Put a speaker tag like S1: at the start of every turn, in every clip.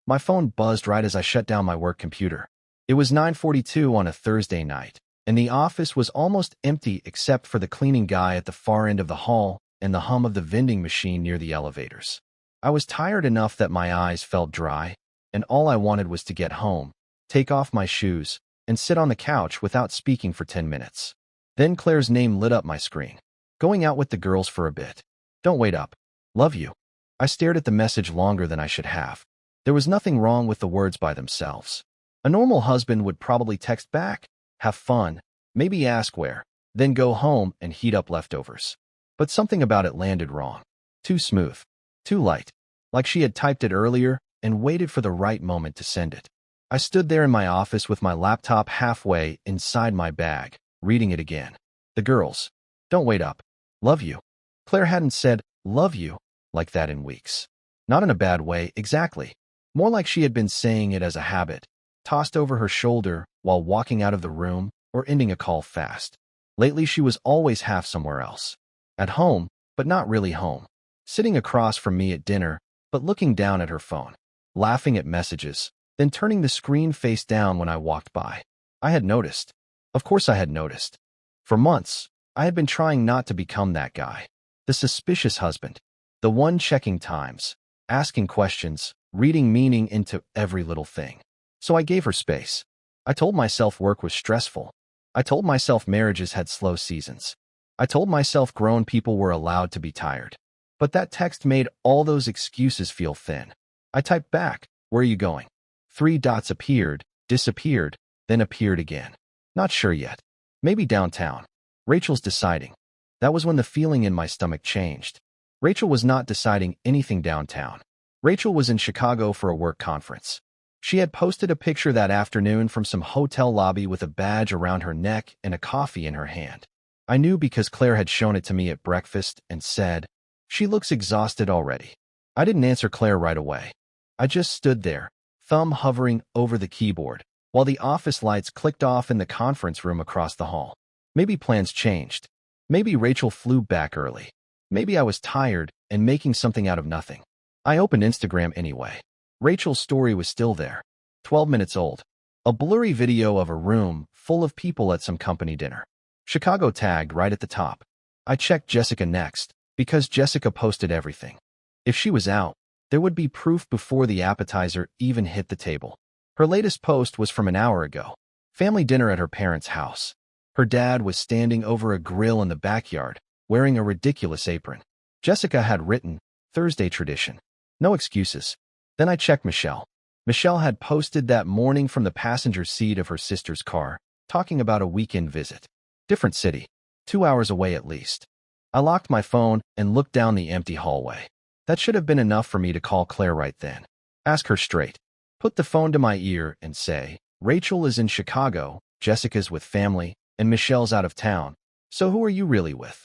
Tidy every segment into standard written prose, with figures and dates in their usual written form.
S1: My phone buzzed right as I shut down my work computer. It was 9:42 on a Thursday night, and the office was almost empty except for the cleaning guy at the far end of the hall and the hum of the vending machine near the elevators. I was tired enough that my eyes felt dry, and all I wanted was to get home, take off my shoes, and sit on the couch without speaking for 10 minutes. Then Claire's name lit up my screen. Going out with the girls for a bit. Don't wait up. Love you. I stared at the message longer than I should have. There was nothing wrong with the words by themselves. A normal husband would probably text back, have fun, maybe ask where, then go home and heat up leftovers. But something about it landed wrong. Too smooth. Too light. Like she had typed it earlier and waited for the right moment to send it. I stood there in my office with my laptop halfway inside my bag, reading it again. The girls. Don't wait up. Love you. Claire hadn't said, love you, like that in weeks. Not in a bad way, exactly. More like she had been saying it as a habit, tossed over her shoulder while walking out of the room or ending a call fast. Lately, she was always half somewhere else. At home, but not really home. Sitting across from me at dinner, but looking down at her phone. Laughing at messages, then turning the screen face down when I walked by. I had noticed. Of course I had noticed. For months, I had been trying not to become that guy. The suspicious husband. The one checking times, asking questions, reading meaning into every little thing. So I gave her space. I told myself work was stressful. I told myself marriages had slow seasons. I told myself grown people were allowed to be tired. But that text made all those excuses feel thin. I typed back, where are you going? 3 dots appeared, disappeared, then appeared again. Not sure yet. Maybe downtown. Rachel's deciding. That was when the feeling in my stomach changed. Rachel was not deciding anything downtown. Rachel was in Chicago for a work conference. She had posted a picture that afternoon from some hotel lobby with a badge around her neck and a coffee in her hand. I knew because Claire had shown it to me at breakfast and said, she looks exhausted already. I didn't answer Claire right away. I just stood there, thumb hovering over the keyboard, while the office lights clicked off in the conference room across the hall. Maybe plans changed. Maybe Rachel flew back early. Maybe I was tired and making something out of nothing. I opened Instagram anyway. Rachel's story was still there. 12 minutes old. A blurry video of a room full of people at some company dinner. Chicago tagged right at the top. I checked Jessica next, because Jessica posted everything. If she was out, there would be proof before the appetizer even hit the table. Her latest post was from an hour ago. Family dinner at her parents' house. Her dad was standing over a grill in the backyard, wearing a ridiculous apron. Jessica had written, Thursday tradition. No excuses. Then I checked Michelle. Michelle had posted that morning from the passenger seat of her sister's car, talking about a weekend visit. Different city. 2 hours away at least. I locked my phone and looked down the empty hallway. That should have been enough for me to call Claire right then. Ask her straight. Put the phone to my ear and say, Rachel is in Chicago, Jessica's with family, and Michelle's out of town. So who are you really with?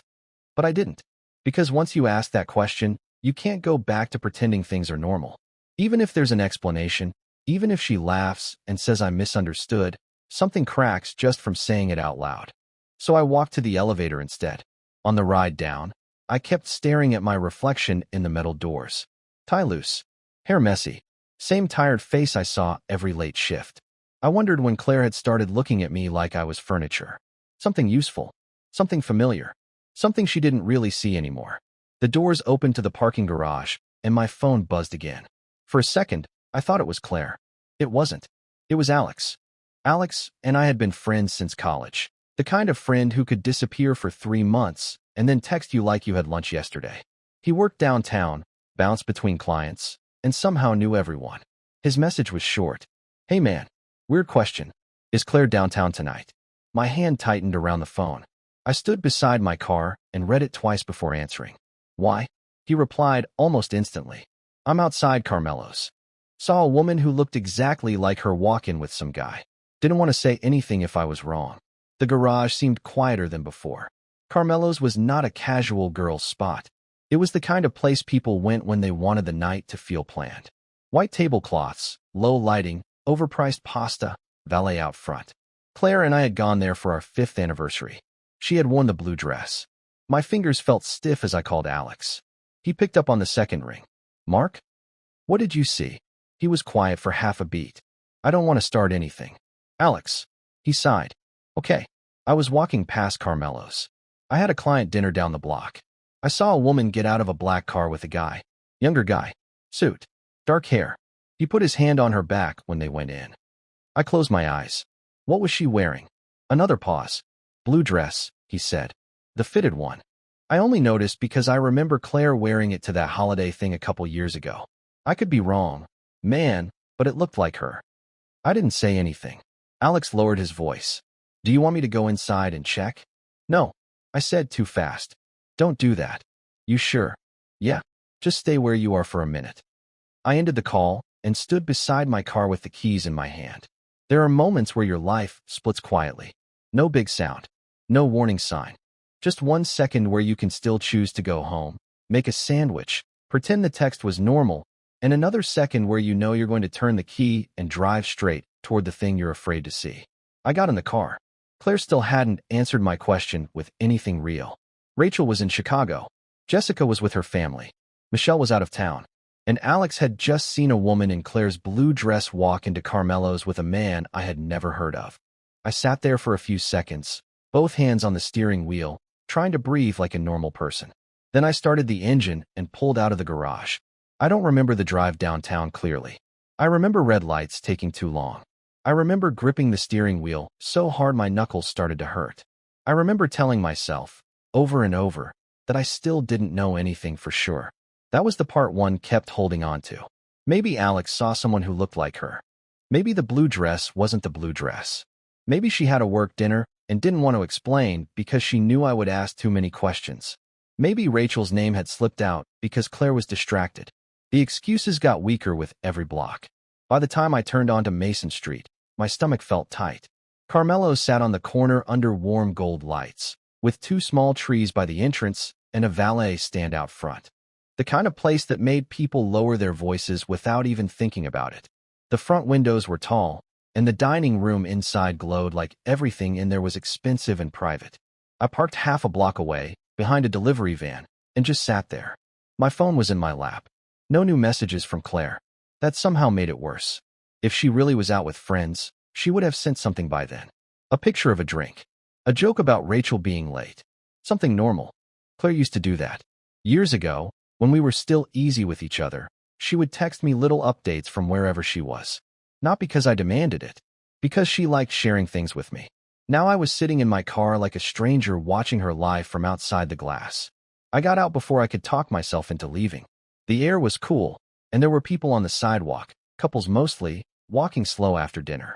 S1: But I didn't. Because once you ask that question, you can't go back to pretending things are normal. Even if there's an explanation, even if she laughs and says I misunderstood, something cracks just from saying it out loud. So I walked to the elevator instead. On the ride down, I kept staring at my reflection in the metal doors. Tie loose. Hair messy. Same tired face I saw every late shift. I wondered when Claire had started looking at me like I was furniture. Something useful. Something familiar. Something she didn't really see anymore. The doors opened to the parking garage, and my phone buzzed again. For a second, I thought it was Claire. It wasn't. It was Alex. Alex and I had been friends since college. The kind of friend who could disappear for 3 months and then text you like you had lunch yesterday. He worked downtown, bounced between clients, and somehow knew everyone. His message was short. Hey man, weird question. Is Claire downtown tonight? My hand tightened around the phone. I stood beside my car and read it twice before answering. Why? He replied almost instantly. I'm outside Carmelo's. Saw a woman who looked exactly like her walk in with some guy. Didn't want to say anything if I was wrong. The garage seemed quieter than before. Carmelo's was not a casual girl's spot. It was the kind of place people went when they wanted the night to feel planned. White tablecloths, low lighting, overpriced pasta, valet out front. Claire and I had gone there for our 5th anniversary. She had worn the blue dress. My fingers felt stiff as I called Alex. He picked up on the second ring. Mark? What did you see? He was quiet for half a beat. I don't want to start anything. Alex. He sighed. Okay. I was walking past Carmelo's. I had a client dinner down the block. I saw a woman get out of a black car with a guy. Younger guy. Suit. Dark hair. He put his hand on her back when they went in. I closed my eyes. What was she wearing? Another pause. Blue dress, he said. The fitted one. I only noticed because I remember Claire wearing it to that holiday thing a couple years ago. I could be wrong, man, but it looked like her. I didn't say anything. Alex lowered his voice. Do you want me to go inside and check? No, I said too fast. Don't do that. You sure? Yeah, just stay where you are for a minute. I ended the call and stood beside my car with the keys in my hand. There are moments where your life splits quietly. No big sound. No warning sign. Just 1 second where you can still choose to go home, make a sandwich, pretend the text was normal, and another second where you know you're going to turn the key and drive straight toward the thing you're afraid to see. I got in the car. Claire still hadn't answered my question with anything real. Rachel was in Chicago. Jessica was with her family. Michelle was out of town. And Alex had just seen a woman in Claire's blue dress walk into Carmelo's with a man I had never heard of. I sat there for a few seconds, both hands on the steering wheel, trying to breathe like a normal person. Then I started the engine and pulled out of the garage. I don't remember the drive downtown clearly. I remember red lights taking too long. I remember gripping the steering wheel so hard my knuckles started to hurt. I remember telling myself, over and over, that I still didn't know anything for sure. That was the part one kept holding on to. Maybe Alex saw someone who looked like her. Maybe the blue dress wasn't the blue dress. Maybe she had a work dinner and didn't want to explain because she knew I would ask too many questions. Maybe Rachel's name had slipped out because Claire was distracted. The excuses got weaker with every block. By the time I turned onto Mason Street, my stomach felt tight. Carmelo's sat on the corner under warm gold lights, with 2 small trees by the entrance and a valet stand out front. The kind of place that made people lower their voices without even thinking about it. The front windows were tall, and the dining room inside glowed like everything in there was expensive and private. I parked half a block away, behind a delivery van, and just sat there. My phone was in my lap. No new messages from Claire. That somehow made it worse. If she really was out with friends, she would have sent something by then. A picture of a drink. A joke about Rachel being late. Something normal. Claire used to do that. Years ago, when we were still easy with each other, she would text me little updates from wherever she was. Not because I demanded it, because she liked sharing things with me. Now I was sitting in my car like a stranger watching her live from outside the glass. I got out before I could talk myself into leaving. The air was cool, and there were people on the sidewalk, couples mostly, walking slow after dinner.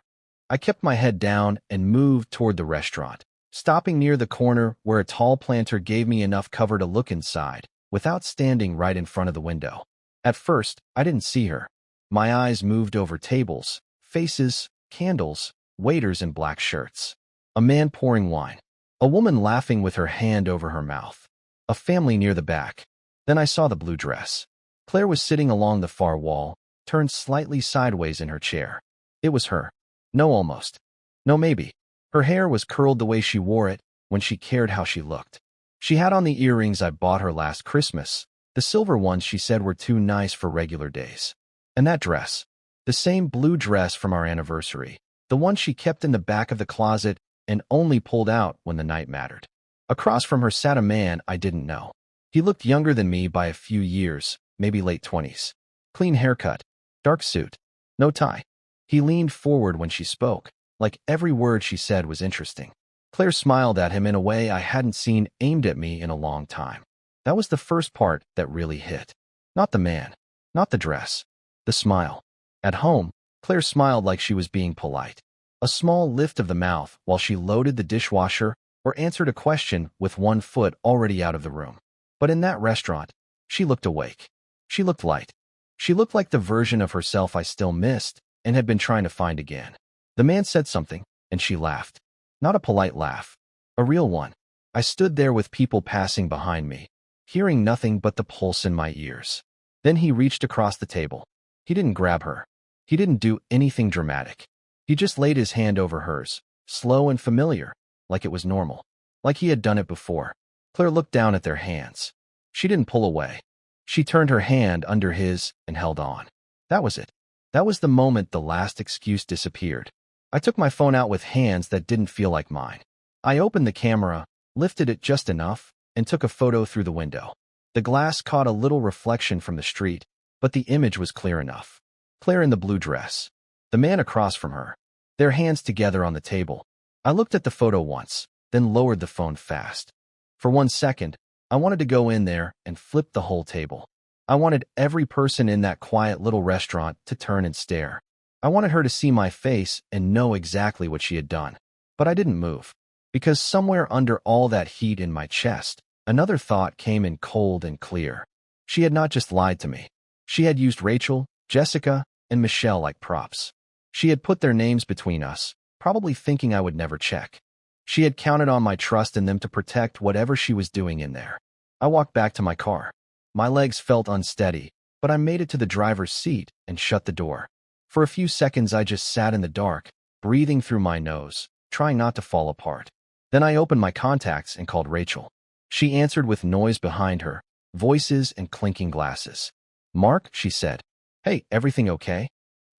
S1: I kept my head down and moved toward the restaurant, stopping near the corner where a tall planter gave me enough cover to look inside, without standing right in front of the window. At first, I didn't see her. My eyes moved over tables, faces, candles, waiters in black shirts. A man pouring wine. A woman laughing with her hand over her mouth. A family near the back. Then I saw the blue dress. Claire was sitting along the far wall, turned slightly sideways in her chair. It was her. No, almost. No, maybe. Her hair was curled the way she wore it when she cared how she looked. She had on the earrings I bought her last Christmas, the silver ones she said were too nice for regular days. And that dress. The same blue dress from our anniversary, the one she kept in the back of the closet and only pulled out when the night mattered. Across from her sat a man I didn't know. He looked younger than me by a few years, maybe late 20s. Clean haircut, dark suit, no tie. He leaned forward when she spoke, like every word she said was interesting. Claire smiled at him in a way I hadn't seen aimed at me in a long time. That was the first part that really hit. Not the man, not the dress, the smile. At home, Claire smiled like she was being polite. A small lift of the mouth while she loaded the dishwasher or answered a question with one foot already out of the room. But in that restaurant, she looked awake. She looked light. She looked like the version of herself I still missed and had been trying to find again. The man said something, and she laughed. Not a polite laugh. A real one. I stood there with people passing behind me, hearing nothing but the pulse in my ears. Then he reached across the table. He didn't grab her. He didn't do anything dramatic. He just laid his hand over hers, slow and familiar, like it was normal, like he had done it before. Claire looked down at their hands. She didn't pull away. She turned her hand under his and held on. That was it. That was the moment the last excuse disappeared. I took my phone out with hands that didn't feel like mine. I opened the camera, lifted it just enough, and took a photo through the window. The glass caught a little reflection from the street, but the image was clear enough. Claire in the blue dress. The man across from her. Their hands together on the table. I looked at the photo once, then lowered the phone fast. For 1 second, I wanted to go in there and flip the whole table. I wanted every person in that quiet little restaurant to turn and stare. I wanted her to see my face and know exactly what she had done. But I didn't move. Because somewhere under all that heat in my chest, another thought came in cold and clear. She had not just lied to me. She had used Rachel, Jessica, and Michelle like props. She had put their names between us, probably thinking I would never check. She had counted on my trust in them to protect whatever she was doing in there. I walked back to my car. My legs felt unsteady, but I made it to the driver's seat and shut the door. For a few seconds I just sat in the dark, breathing through my nose, trying not to fall apart. Then I opened my contacts and called Rachel. She answered with noise behind her, voices and clinking glasses. "Mark," she said. "Hey, everything okay?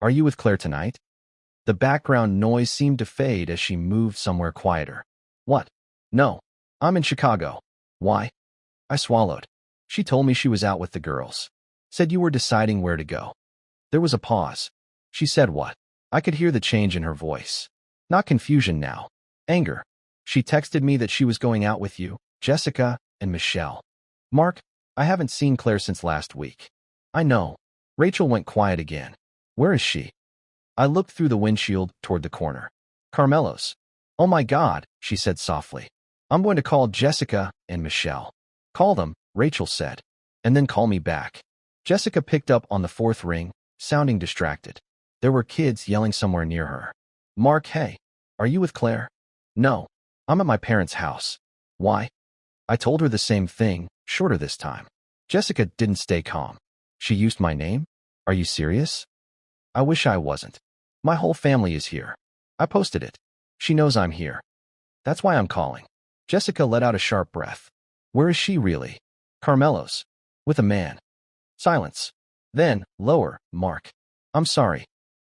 S1: Are you with Claire tonight?" The background noise seemed to fade as she moved somewhere quieter. "What? No. I'm in Chicago." "Why?" I swallowed. "She told me she was out with the girls. Said you were deciding where to go." There was a pause. She said what? I could hear the change in her voice. Not confusion now. Anger. "She texted me that she was going out with you, Jessica, and Michelle." "Mark, I haven't seen Claire since last week." "I know." Rachel went quiet again. "Where is she?" I looked through the windshield toward the corner. "Carmelo's." "Oh my God," she said softly. "I'm going to call Jessica and Michelle." "Call them," Rachel said, "and then call me back." Jessica picked up on the fourth ring, sounding distracted. There were kids yelling somewhere near her. "Mark, hey, are you with Claire?" "No. I'm at my parents' house." "Why?" I told her the same thing, shorter this time. Jessica didn't stay calm. "She used my name? Are you serious?" "I wish I wasn't. My whole family is here. I posted it. She knows I'm here. That's why I'm calling." Jessica let out a sharp breath. "Where is she really?" "Carmelo's. With a man." Silence. Then, lower, "Mark. I'm sorry.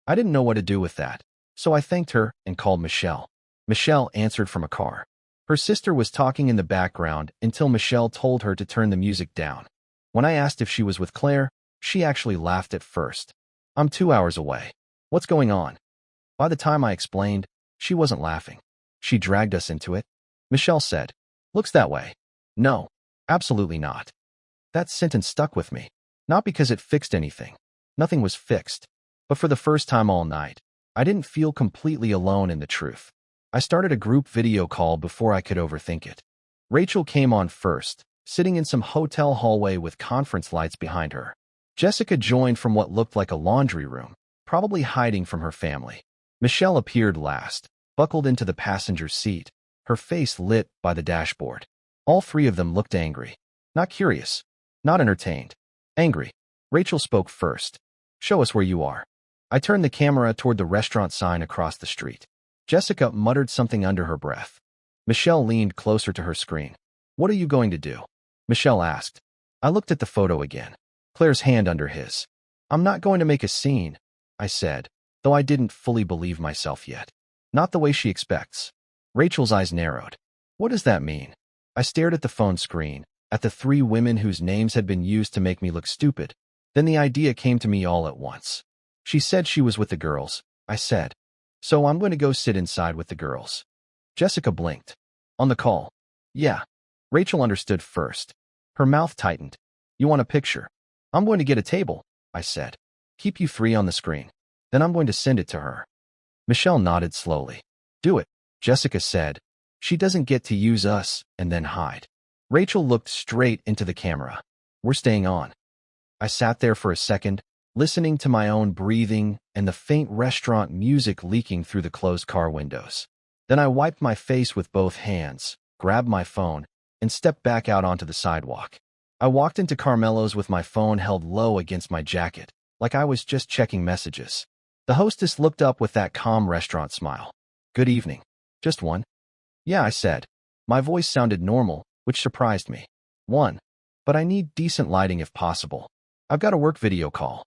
S1: I didn't know what to do with that, so I thanked her and called Michelle." Michelle answered from a car. Her sister was talking in the background until Michelle told her to turn the music down. When I asked if she was with Claire, she actually laughed at first. "I'm 2 hours away. What's going on?" By the time I explained, she wasn't laughing. "She dragged us into it," Michelle said. "Looks that way." "No, absolutely not." That sentence stuck with me. Not because it fixed anything. Nothing was fixed. But for the first time all night, I didn't feel completely alone in the truth. I started a group video call before I could overthink it. Rachel came on first, sitting in some hotel hallway with conference lights behind her. Jessica joined from what looked like a laundry room, probably hiding from her family. Michelle appeared last, buckled into the passenger seat, her face lit by the dashboard. All three of them looked angry. Not curious. Not entertained. Angry. Rachel spoke first. "Show us where you are." I turned the camera toward the restaurant sign across the street. Jessica muttered something under her breath. Michelle leaned closer to her screen. "What are you going to do?" Michelle asked. I looked at the photo again. Claire's hand under his. "I'm not going to make a scene," I said, though I didn't fully believe myself yet. "Not the way she expects." Rachel's eyes narrowed. "What does that mean?" I stared at the phone screen, at the three women whose names had been used to make me look stupid. Then the idea came to me all at once. "She said she was with the girls," I said. "So I'm going to go sit inside with the girls." Jessica blinked. "On the call?" "Yeah." Rachel understood first. Her mouth tightened. "You want a picture?" "I'm going to get a table," I said. "Keep you three on the screen. Then I'm going to send it to her." Michelle nodded slowly. "Do it," Jessica said. "She doesn't get to use us and then hide." Rachel looked straight into the camera. "We're staying on." I sat there for a second, listening to my own breathing and the faint restaurant music leaking through the closed car windows. Then I wiped my face with both hands, grabbed my phone, and stepped back out onto the sidewalk. I walked into Carmelo's with my phone held low against my jacket, like I was just checking messages. The hostess looked up with that calm restaurant smile. "Good evening. Just one?" "Yeah," I said. My voice sounded normal, which surprised me. "One. But I need decent lighting if possible. I've got a work video call."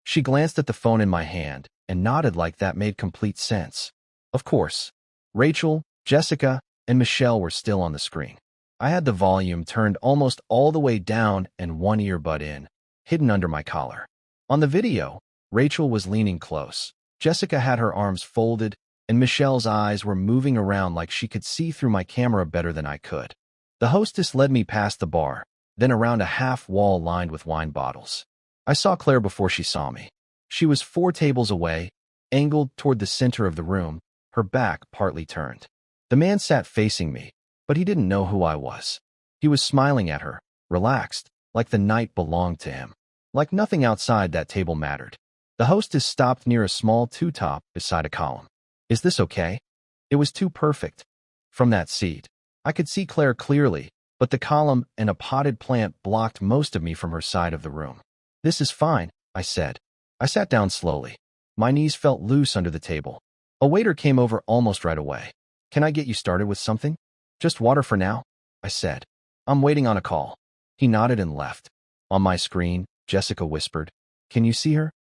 S1: She glanced at the phone in my hand and nodded like that made complete sense. Of course. Rachel, Jessica, and Michelle were still on the screen. I had the volume turned almost all the way down and one earbud in, hidden under my collar. On the video, Rachel was leaning close. Jessica had her arms folded, and Michelle's eyes were moving around like she could see through my camera better than I could. The hostess led me past the bar, then around a half wall lined with wine bottles. I saw Claire before she saw me. She was 4 tables away, angled toward the center of the room, her back partly turned. The man sat facing me, but he didn't know who I was. He was smiling at her, relaxed, like the night belonged to him. Like nothing outside that table mattered. The hostess stopped near a small two-top beside a column. Is this okay? It was too perfect. From that seat, I could see Claire clearly, but the column and a potted plant blocked most of me from her side of the room. This is fine, I said. I sat down slowly. My knees felt loose under the table. A waiter came over almost right away. Can I get you started with something? Just water for now, I said. I'm waiting on a call. He nodded and left. On my screen, Jessica whispered, Can you see her?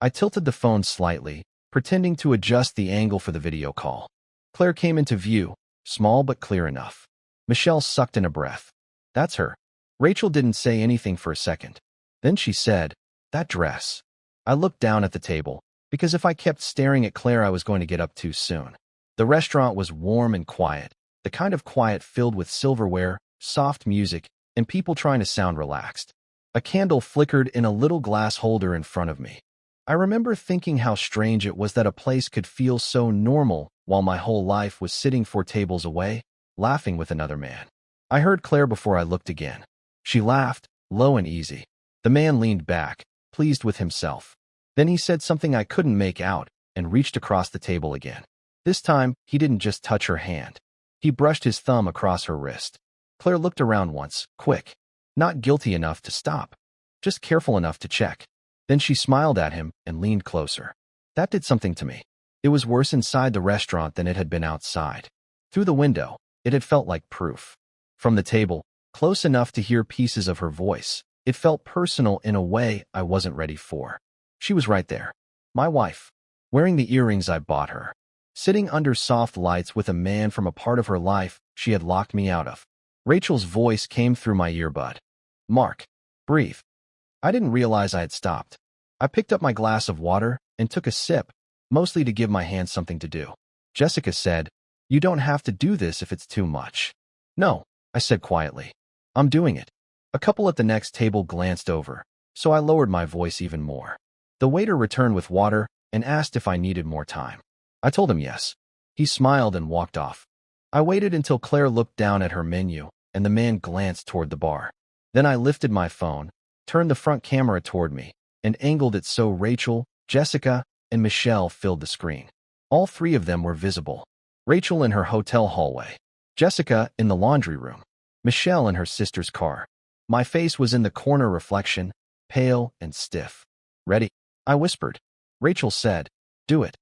S1: I tilted the phone slightly, pretending to adjust the angle for the video call. Claire came into view, small but clear enough. Michelle sucked in a breath. That's her. Rachel didn't say anything for a second. Then she said, That dress. I looked down at the table, because if I kept staring at Claire I was going to get up too soon. The restaurant was warm and quiet, the kind of quiet filled with silverware, soft music, and people trying to sound relaxed. A candle flickered in a little glass holder in front of me. I remember thinking how strange it was that a place could feel so normal while my whole life was sitting 4 tables away, laughing with another man. I heard Claire before I looked again. She laughed, low and easy. The man leaned back, pleased with himself. Then he said something I couldn't make out and reached across the table again. This time, he didn't just touch her hand. He brushed his thumb across her wrist. Claire looked around once, quick. Not guilty enough to stop, just careful enough to check. Then she smiled at him and leaned closer. That did something to me. It was worse inside the restaurant than it had been outside. Through the window, it had felt like proof. From the table, close enough to hear pieces of her voice, it felt personal in a way I wasn't ready for. She was right there. My wife. Wearing the earrings I bought her. Sitting under soft lights with a man from a part of her life she had locked me out of. Rachel's voice came through my earbud. Mark. Breathe. I didn't realize I had stopped. I picked up my glass of water and took a sip, mostly to give my hands something to do. Jessica said, You don't have to do this if it's too much. No, I said quietly. I'm doing it. A couple at the next table glanced over, so I lowered my voice even more. The waiter returned with water and asked if I needed more time. I told him yes. He smiled and walked off. I waited until Claire looked down at her menu and the man glanced toward the bar. Then I lifted my phone, turned the front camera toward me, and angled it so Rachel, Jessica, and Michelle filled the screen. All 3 of them were visible. Rachel in her hotel hallway, Jessica in the laundry room, Michelle in her sister's car. My face was in the corner reflection, pale and stiff. Ready? I whispered. Rachel said, Do it.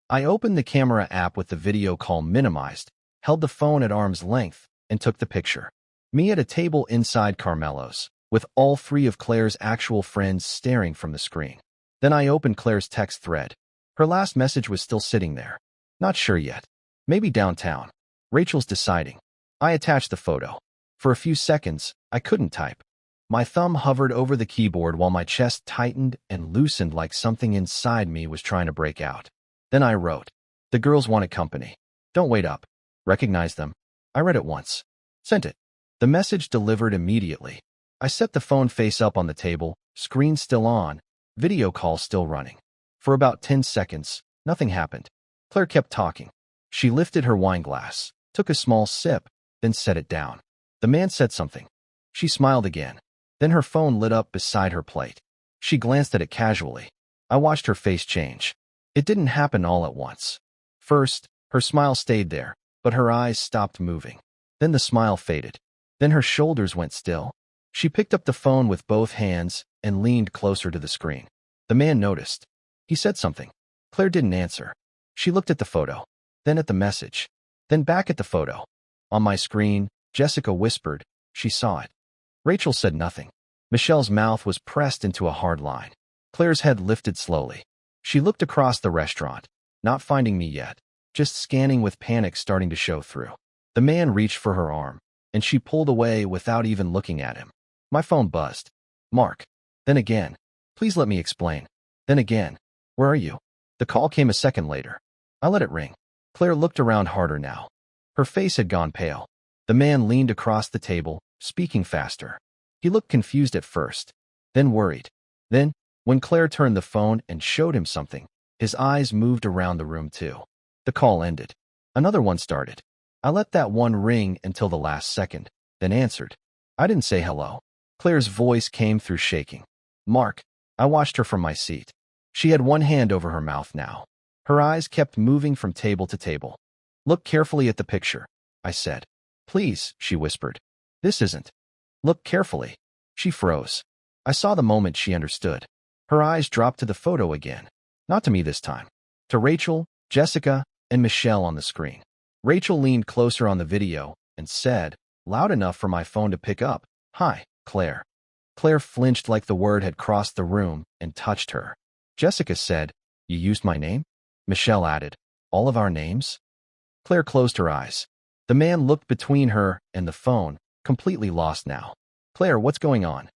S1: I opened the camera app with the video call minimized, held the phone at arm's length, and took the picture. Me at a table inside Carmelo's, with all 3 of Claire's actual friends staring from the screen. Then I opened Claire's text thread. Her last message was still sitting there. Not sure yet. Maybe downtown. Rachel's deciding. I attached the photo. For a few seconds, I couldn't type. My thumb hovered over the keyboard while my chest tightened and loosened like something inside me was trying to break out. Then I wrote, The girls wanted company. Don't wait up. Recognize them. I read it once. Sent it. The message delivered immediately. I set the phone face up on the table, screen still on, video call still running. For about 10 seconds, nothing happened. Claire kept talking. She lifted her wine glass, took a small sip, then set it down. The man said something. She smiled again. Then her phone lit up beside her plate. She glanced at it casually. I watched her face change. It didn't happen all at once. First, her smile stayed there, but her eyes stopped moving. Then the smile faded. Then her shoulders went still. She picked up the phone with both hands and leaned closer to the screen. The man noticed. He said something. Claire didn't answer. She looked at the photo, then at the message, then back at the photo. On my screen, Jessica whispered. She saw it. Rachel said nothing. Michelle's mouth was pressed into a hard line. Claire's head lifted slowly. She looked across the restaurant, not finding me yet, just scanning with panic starting to show through. The man reached for her arm, and she pulled away without even looking at him. My phone buzzed. Mark. Then again. Please let me explain. Then again. Where are you? The call came a second later. I let it ring. Claire looked around harder now. Her face had gone pale. The man leaned across the table, speaking faster. He looked confused at first, then worried. Then, when Claire turned the phone and showed him something, his eyes moved around the room too. The call ended. Another one started. I let that one ring until the last second, then answered. I didn't say hello. Claire's voice came through shaking. Mark. I watched her from my seat. She had one hand over her mouth now. Her eyes kept moving from table to table. Look carefully at the picture, I said. Please, she whispered. This isn't. Look carefully. She froze. I saw the moment she understood. Her eyes dropped to the photo again. Not to me this time. To Rachel, Jessica, and Michelle on the screen. Rachel leaned closer on the video and said, loud enough for my phone to pick up, Hi, Claire. Claire flinched like the word had crossed the room and touched her. Jessica said, You used my name? Michelle added, All of our names? Claire closed her eyes. The man looked between her and the phone, completely lost now. Claire, what's going on?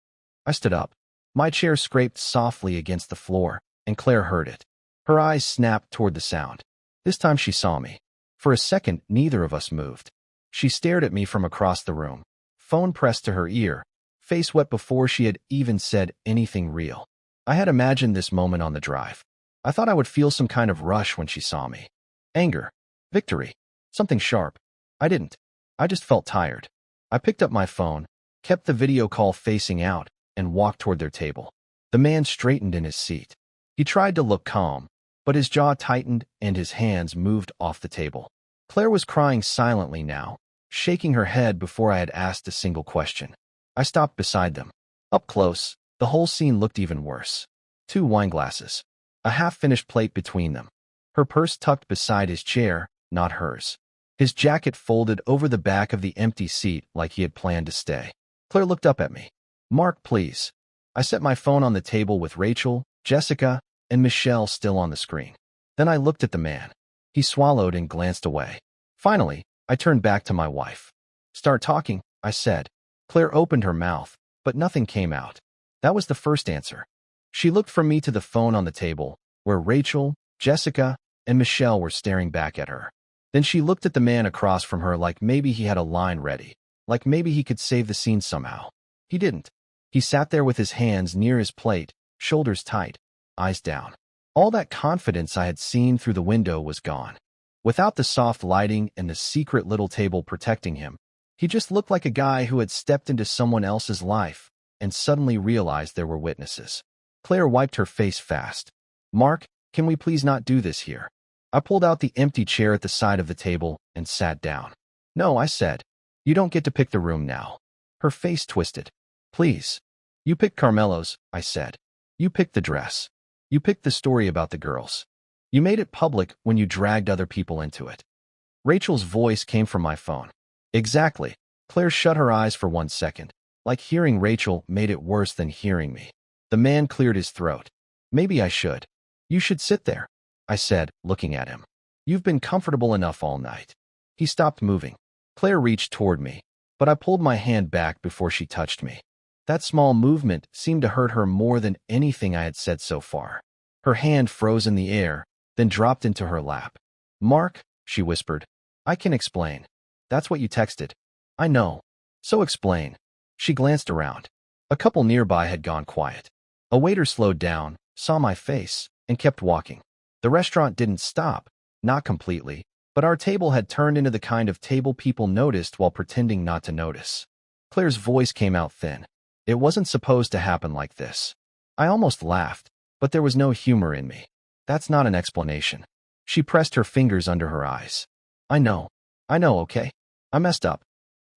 S1: I stood up. My chair scraped softly against the floor, and Claire heard it. Her eyes snapped toward the sound. This time she saw me. For a second, neither of us moved. She stared at me from across the room, phone pressed to her ear, face wet before she had even said anything real. I had imagined this moment on the drive. I thought I would feel some kind of rush when she saw me. Anger. Victory. Something sharp. I didn't. I just felt tired. I picked up my phone, kept the video call facing out, and walked toward their table. The man straightened in his seat. He tried to look calm, but his jaw tightened and his hands moved off the table. Claire was crying silently now, shaking her head before I had asked a single question. I stopped beside them. Up close, the whole scene looked even worse. 2 wine glasses. A half-finished plate between them. Her purse tucked beside his chair, not hers. His jacket folded over the back of the empty seat like he had planned to stay. Claire looked up at me. Mark, please. I set my phone on the table with Rachel, Jessica, and Michelle still on the screen. Then I looked at the man. He swallowed and glanced away. Finally, I turned back to my wife. Start talking, I said. Claire opened her mouth, but nothing came out. That was the first answer. She looked from me to the phone on the table, where Rachel, Jessica, and Michelle were staring back at her. Then she looked at the man across from her like maybe he had a line ready, like maybe he could save the scene somehow. He didn't. He sat there with his hands near his plate, shoulders tight, eyes down. All that confidence I had seen through the window was gone. Without the soft lighting and the secret little table protecting him, he just looked like a guy who had stepped into someone else's life and suddenly realized there were witnesses. Claire wiped her face fast. Mark, can we please not do this here? I pulled out the empty chair at the side of the table and sat down. No, I said. You don't get to pick the room now. Her face twisted. Please. You picked Carmelo's, I said. You picked the dress. You picked the story about the girls. You made it public when you dragged other people into it. Rachel's voice came from my phone. Exactly. Claire shut her eyes for 1 second. Like hearing Rachel made it worse than hearing me. The man cleared his throat. Maybe I should. You should sit there, I said, looking at him. You've been comfortable enough all night. He stopped moving. Claire reached toward me, but I pulled my hand back before she touched me. That small movement seemed to hurt her more than anything I had said so far. Her hand froze in the air, then dropped into her lap. Mark, she whispered, I can explain. That's what you texted. I know. So explain. She glanced around. A couple nearby had gone quiet. A waiter slowed down, saw my face, and kept walking. The restaurant didn't stop, not completely, but our table had turned into the kind of table people noticed while pretending not to notice. Claire's voice came out thin. It wasn't supposed to happen like this. I almost laughed, but there was no humor in me. That's not an explanation. She pressed her fingers under her eyes. I know, okay? I messed up.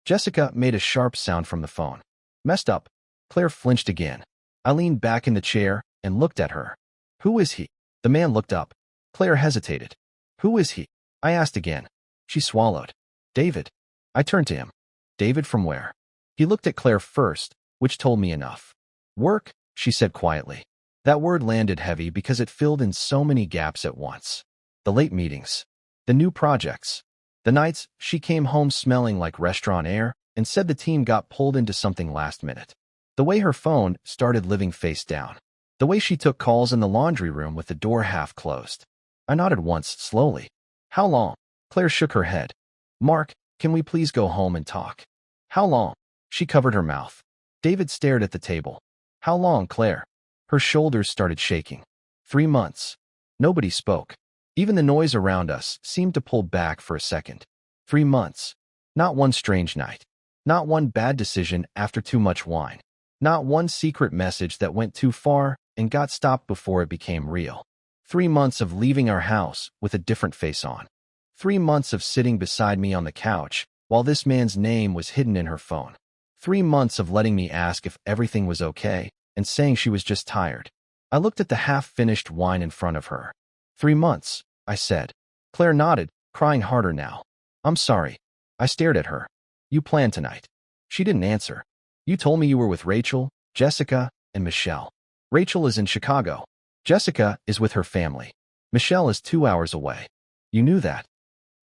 S1: Jessica made a sharp sound from the phone. Messed up. Claire flinched again. I leaned back in the chair and looked at her. Who is he? The man looked up. Claire hesitated. Who is he? I asked again. She swallowed. David. I turned to him. David from where? He looked at Claire first, which told me enough. Work, she said quietly. That word landed heavy because it filled in so many gaps at once. The late meetings, the new projects, the nights she came home smelling like restaurant air and said the team got pulled into something last minute. The way her phone started living face down. The way she took calls in the laundry room with the door half closed. I nodded once, slowly. How long? Claire shook her head. Mark, can we please go home and talk? How long? She covered her mouth. David stared at the table. How long, Claire? Her shoulders started shaking. 3 months. Nobody spoke. Even the noise around us seemed to pull back for a second. 3 months. Not one strange night. Not one bad decision after too much wine. Not one secret message that went too far and got stopped before it became real. 3 months of leaving our house with a different face on. 3 months of sitting beside me on the couch while this man's name was hidden in her phone. 3 months of letting me ask if everything was okay and saying she was just tired. I looked at the half-finished wine in front of her. 3 months, I said. Claire nodded, crying harder now. I'm sorry. I stared at her. You planned tonight. She didn't answer. You told me you were with Rachel, Jessica, and Michelle. Rachel is in Chicago. Jessica is with her family. Michelle is 2 hours away. You knew that.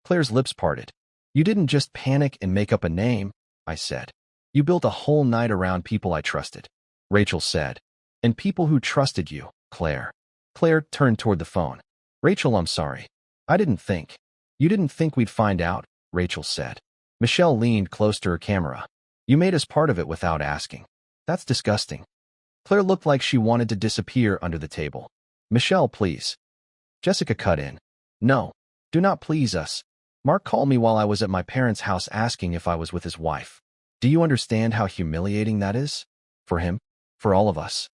S1: Claire's lips parted. You didn't just panic and make up a name, I said. You built a whole night around people I trusted. Rachel said. And people who trusted you, Claire. Claire turned toward the phone. Rachel, I'm sorry. I didn't think. You didn't think we'd find out, Rachel said. Michelle leaned close to her camera. You made us part of it without asking. That's disgusting. Claire looked like she wanted to disappear under the table. Michelle, please. Jessica cut in. No, do not please us. Mark called me while I was at my parents' house asking if I was with his wife. Do you understand how humiliating that is? For him? For all of us?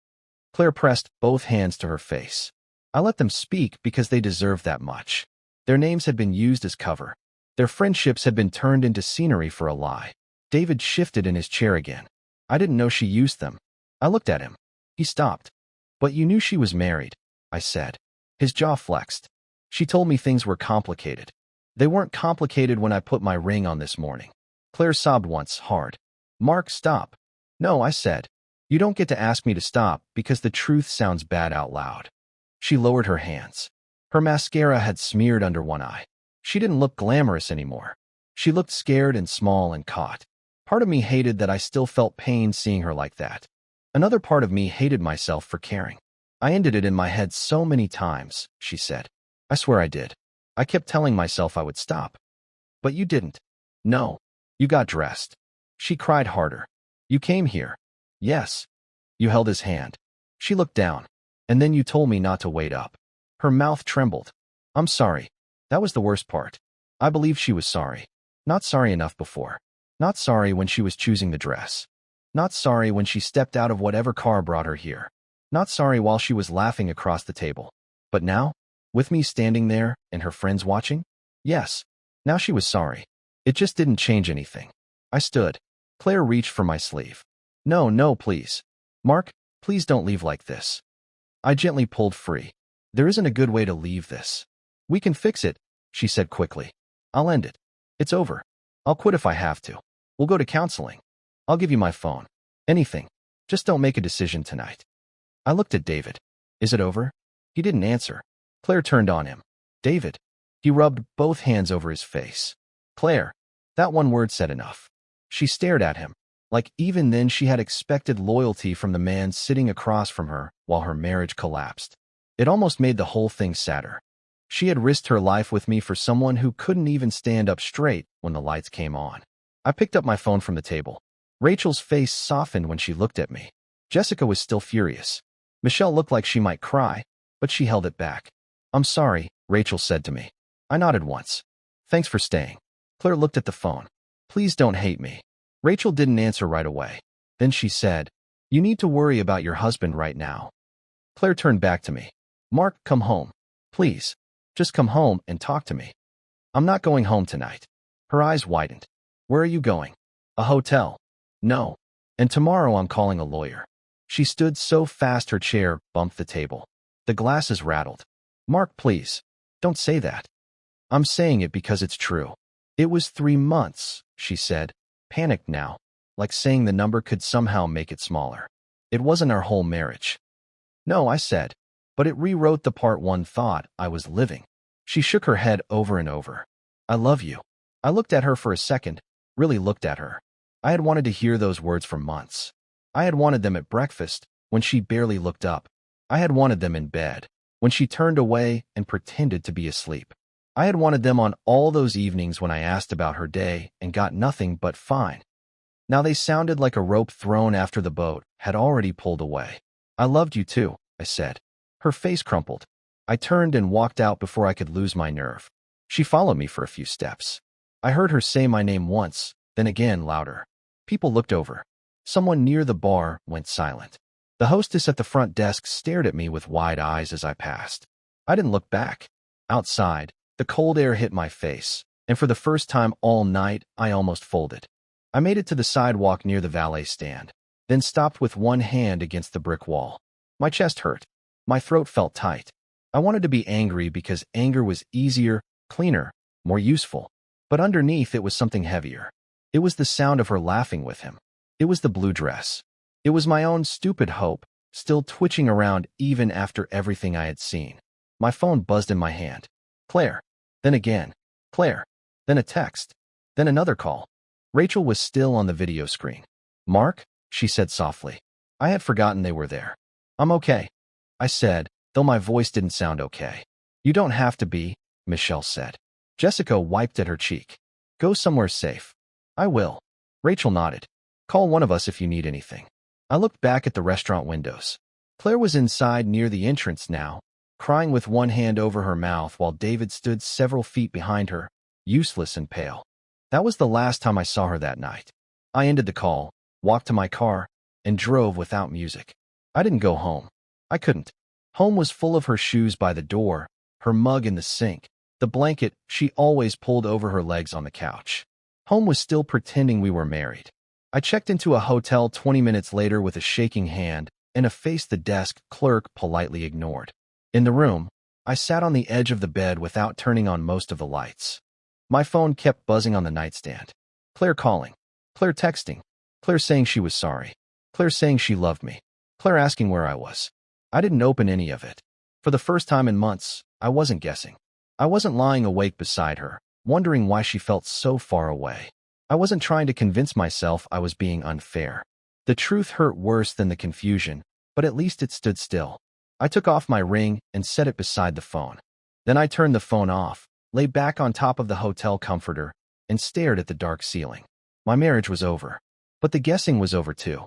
S1: Claire pressed both hands to her face. I let them speak because they deserved that much. Their names had been used as cover. Their friendships had been turned into scenery for a lie. David shifted in his chair again. I didn't know she used them. I looked at him. He stopped. But you knew she was married, I said. His jaw flexed. She told me things were complicated. They weren't complicated when I put my ring on this morning. Claire sobbed once, hard. Mark, stop. No, I said. You don't get to ask me to stop because the truth sounds bad out loud. She lowered her hands. Her mascara had smeared under one eye. She didn't look glamorous anymore. She looked scared and small and caught. Part of me hated that I still felt pain seeing her like that. Another part of me hated myself for caring. I ended it in my head so many times, she said. I swear I did. I kept telling myself I would stop. But you didn't. No. You got dressed. She cried harder. You came here. Yes. You held his hand. She looked down. And then you told me not to wait up. Her mouth trembled. I'm sorry. That was the worst part. I believed she was sorry. Not sorry enough before. Not sorry when she was choosing the dress. Not sorry when she stepped out of whatever car brought her here. Not sorry while she was laughing across the table. But now, with me standing there and her friends watching? Yes. Now she was sorry. It just didn't change anything. I stood. Claire reached for my sleeve. No, no, please. Mark, please don't leave like this. I gently pulled free. There isn't a good way to leave this. We can fix it, she said quickly. I'll end it. It's over. I'll quit if I have to. We'll go to counseling. I'll give you my phone. Anything. Just don't make a decision tonight. I looked at David. Is it over? He didn't answer. Claire turned on him. David. He rubbed both hands over his face. Claire. That one word said enough. She stared at him. Like even then she had expected loyalty from the man sitting across from her while her marriage collapsed. It almost made the whole thing sadder. She had risked her life with me for someone who couldn't even stand up straight when the lights came on. I picked up my phone from the table. Rachel's face softened when she looked at me. Jessica was still furious. Michelle looked like she might cry, but she held it back. I'm sorry, Rachel said to me. I nodded once. Thanks for staying. Claire looked at the phone. Please don't hate me. Rachel didn't answer right away. Then she said, You need to worry about your husband right now. Claire turned back to me. Mark, come home. Please. Just come home and talk to me. I'm not going home tonight. Her eyes widened. Where are you going? A hotel. No. And tomorrow I'm calling a lawyer. She stood so fast her chair bumped the table. The glasses rattled. Mark, please. Don't say that. I'm saying it because it's true. It was 3 months, she said, panicked now, like saying the number could somehow make it smaller. It wasn't our whole marriage. No, I said, but it rewrote the part one thought I was living. She shook her head over and over. I love you. I looked at her for a second, really looked at her. I had wanted to hear those words for months. I had wanted them at breakfast, when she barely looked up. I had wanted them in bed, when she turned away and pretended to be asleep. I had wanted them on all those evenings when I asked about her day and got nothing but fine. Now they sounded like a rope thrown after the boat had already pulled away. I loved you too, I said. Her face crumpled. I turned and walked out before I could lose my nerve. She followed me for a few steps. I heard her say my name once, then again louder. People looked over. Someone near the bar went silent. The hostess at the front desk stared at me with wide eyes as I passed. I didn't look back. Outside, the cold air hit my face, and for the first time all night, I almost folded. I made it to the sidewalk near the valet stand, then stopped with one hand against the brick wall. My chest hurt. My throat felt tight. I wanted to be angry because anger was easier, cleaner, more useful. But underneath it was something heavier. It was the sound of her laughing with him. It was the blue dress. It was my own stupid hope, still twitching around even after everything I had seen. My phone buzzed in my hand. Claire. Then again. Claire. Then a text. Then another call. Rachel was still on the video screen. Mark, she said softly. I had forgotten they were there. I'm okay, I said, though my voice didn't sound okay. You don't have to be, Michelle said. Jessica wiped at her cheek. Go somewhere safe. I will. Rachel nodded. Call one of us if you need anything. I looked back at the restaurant windows. Claire was inside near the entrance now, crying with one hand over her mouth while David stood several feet behind her, useless and pale. That was the last time I saw her that night. I ended the call, walked to my car, and drove without music. I didn't go home. I couldn't. Home was full of her shoes by the door, her mug in the sink, the blanket she always pulled over her legs on the couch. Home was still pretending we were married. I checked into a hotel 20 minutes later with a shaking hand and a face the desk clerk politely ignored. In the room, I sat on the edge of the bed without turning on most of the lights. My phone kept buzzing on the nightstand. Claire calling. Claire texting. Claire saying she was sorry. Claire saying she loved me. Claire asking where I was. I didn't open any of it. For the first time in months, I wasn't guessing. I wasn't lying awake beside her, wondering why she felt so far away. I wasn't trying to convince myself I was being unfair. The truth hurt worse than the confusion, but at least it stood still. I took off my ring and set it beside the phone. Then I turned the phone off, lay back on top of the hotel comforter, and stared at the dark ceiling. My marriage was over. But the guessing was over too.